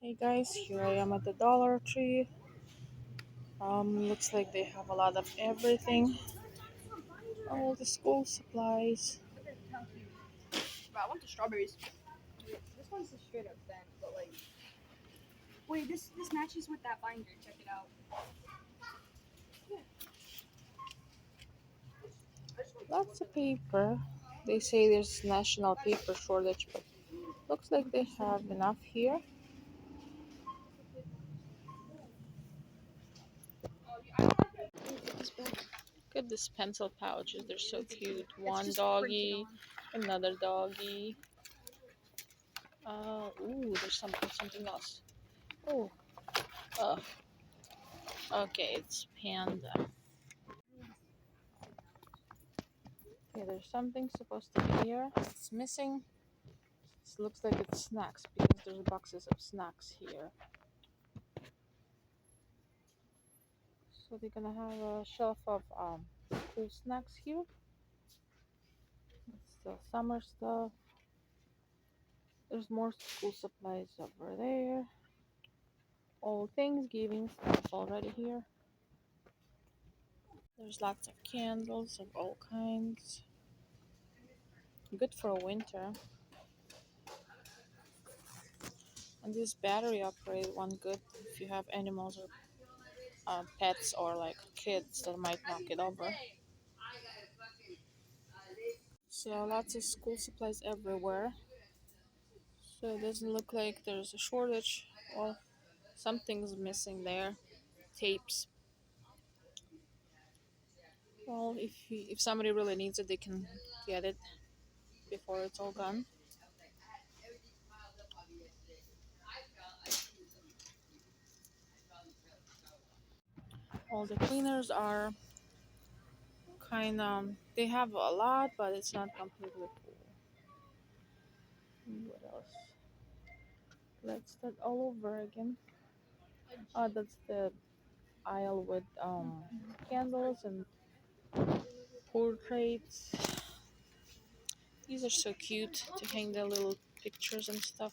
Hey guys, here I am at the Dollar Tree. Looks like they have a lot of everything. All the school supplies. But I want the strawberries. Wait, this one's the straight up thin, but like, wait, this matches with that binder. Check it out. Lots of paper. They say there's national paper shortage, but looks like they have enough here. This bag. Look at these pencil pouches. They're so cute. It's One just printed doggy, on. another doggy. There's something else. Oh, uh, okay, it's panda. Okay, there's something supposed to be here. It's missing. It looks like it's snacks because there's boxes of snacks here. So they're gonna have a shelf of cool snacks here. It's still summer stuff. There's more school supplies over there. All Thanksgiving stuff already here. There's lots of candles of all kinds. Good for winter. And this battery operated one good if you have animals or pets or like kids that might knock it over. So lots of school supplies everywhere. So it doesn't look like there's a shortage. Well, something's missing there. Tapes. Well, if somebody really needs it, they can get it before it's all gone. All the cleaners are kind of they have a lot, but it's not completely full. What else? Let's start all over again. That's the aisle with candles and portraits. These are so cute to hang the little pictures and stuff.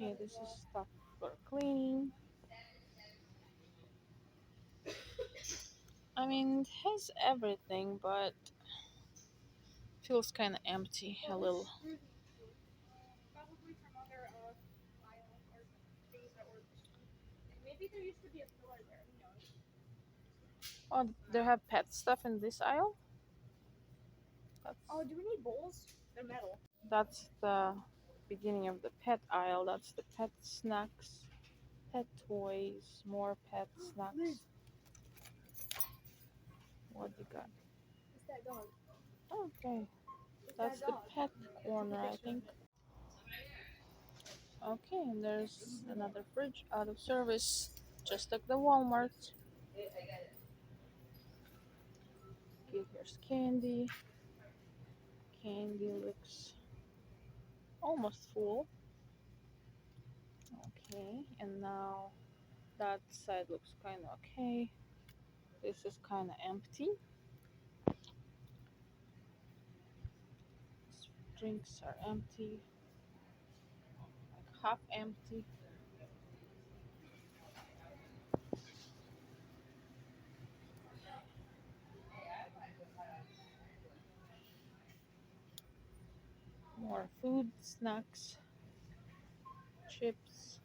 Okay, this is stuff for cleaning. I mean, it has everything, but feels kind of empty a little. Probably from other aisle or things that were. Maybe there used to be a filler there. Who knows? Oh, they have pet stuff in this aisle. That's Oh, do we need bowls? They're metal. that's the beginning of the pet aisle. That's the pet snacks, pet toys, more pet snacks. What you got? It's that dog. Okay, It's that's that the dog. pet Take corner, a I picture think. of it. Okay, and there's another fridge out of service, just like the Walmart. Okay, here's candy. Candy looks almost full. Okay, and now that side looks kind of okay. This is kind of empty. Drinks are empty, like half empty. More food, snacks, chips.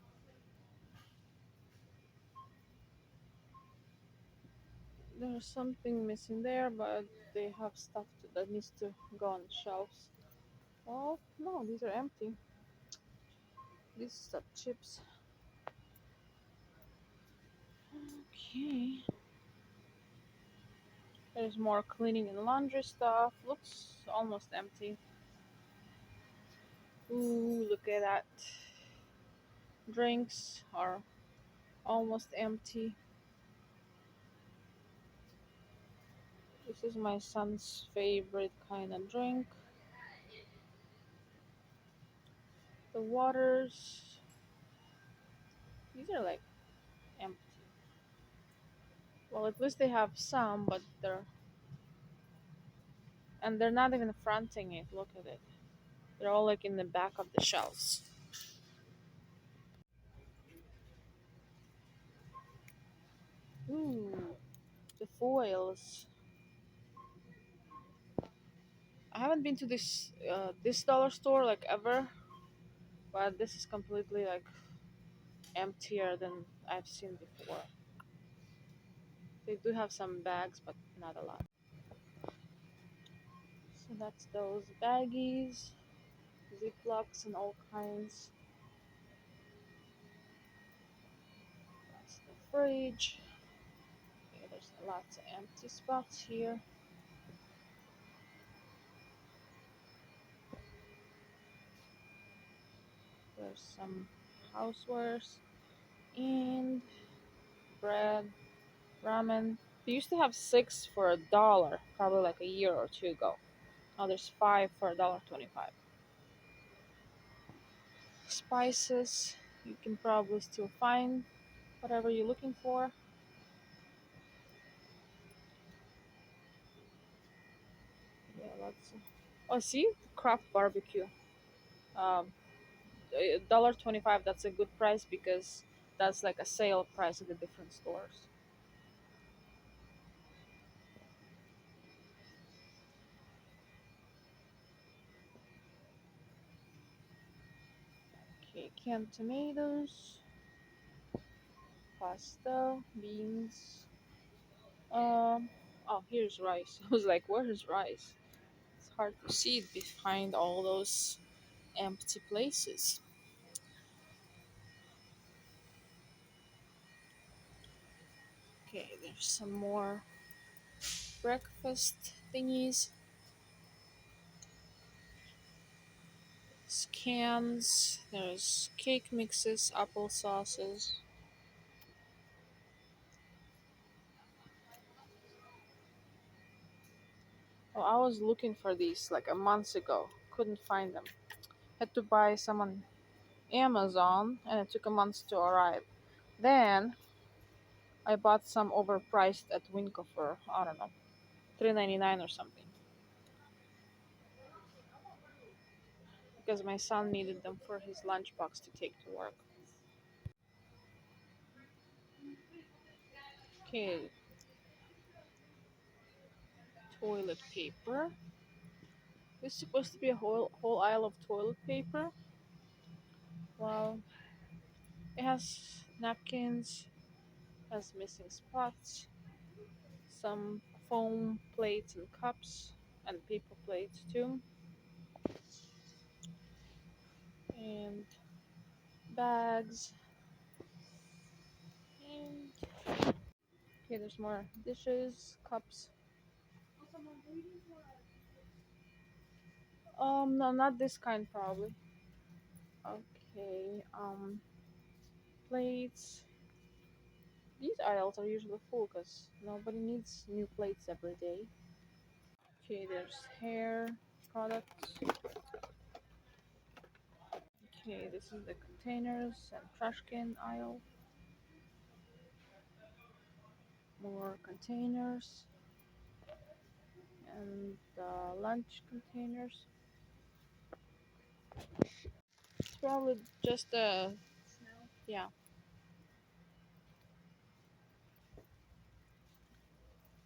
There's something missing there, but they have stuff that needs to go on the shelves. Oh, no, these are empty. These are chips. Okay. There's more cleaning and laundry stuff. Looks almost empty. Ooh, look at that. Drinks are almost empty. This is my son's favorite kind of drink. The waters, these are like empty. Well, at least they have some, but they're not even fronting it. Look at it. They're all like in the back of the shelves. Ooh, the foils. I haven't been to this dollar store like ever, but this is completely like emptier than I've seen before. They do have some bags, but not a lot. So that's those baggies, Ziplocs, and all kinds. That's the fridge. Okay, there's lots of empty spots here. There's some housewares and bread, ramen. They used to have six for $1, probably like a year or two ago. Now there's five for $1.25. Spices, you can probably still find whatever you're looking for. Yeah, lots. Oh, see, craft barbecue. Um, $1.25. That's a good price because that's like a sale price at the different stores. Okay, canned tomatoes, pasta, beans. Oh, here's rice. I was like, where's rice? It's hard to see it behind all those empty places. Okay, there's some more breakfast thingies, scans. There's cake mixes, apple sauces. Oh, I was looking for these like a month ago. Couldn't find them. Had to buy some on Amazon, and it took a month to arrive. Then I bought some overpriced at Winco for I don't know, 3.99 or something, because my son needed them for his lunchbox to take to work. Okay, toilet paper. This is supposed to be a whole aisle of toilet paper. Well, it has napkins, has missing spots, some foam plates and cups, and paper plates too, and bags. And okay, there's more dishes, cups. No, not this kind probably. Okay, plates. These aisles are usually full because nobody needs new plates every day. Okay, there's hair products. Okay, this is the containers and trash can aisle. More containers and lunch containers. It's probably just a yeah.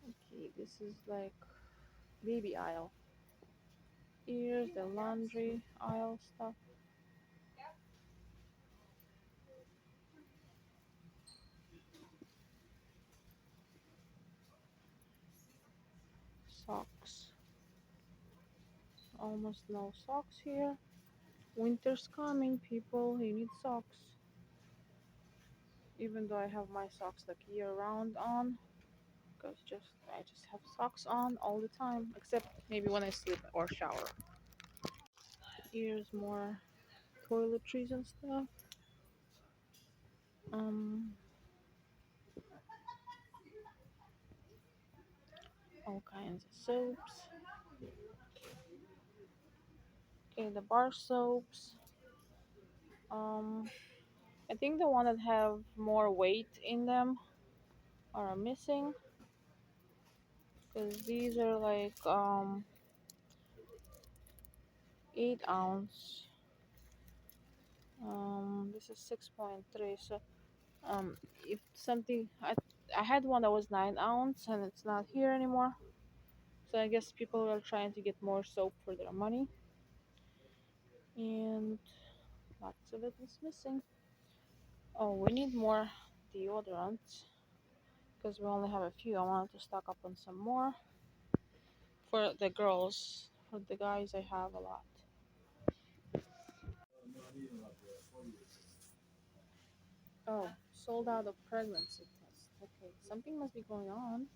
Okay, this is like baby aisle. Here's the laundry aisle stuff. Socks. Almost no socks here. Winter's coming, people. You need socks. Even though I have my socks like year round on, because just I just have socks on all the time, except maybe when I sleep or shower. Here's more toiletries and stuff. Um, all kinds of soaps. Okay, the bar soaps. Um, I think the one that have more weight in them are missing because these are like 8 ounce. This is 6.3. So if something I had one that was 9 ounce and it's not here anymore. So I guess people are trying to get more soap for their money, and lots of it is missing. Oh, we need more deodorant because we only have a few. I wanted to stock up on some more for the girls. For the guys, I have a lot. Oh, sold out of pregnancy test. Okay, something must be going on.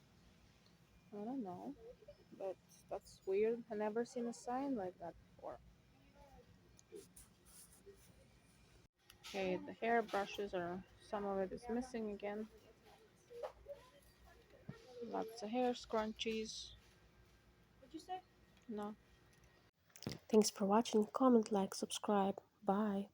I don't know, but that's weird. I never seen a sign like that before. Okay, the hair brushes are some of it is missing again. Lots of hair scrunchies. What'd you say? No. Thanks for watching. Comment, like, subscribe. Bye.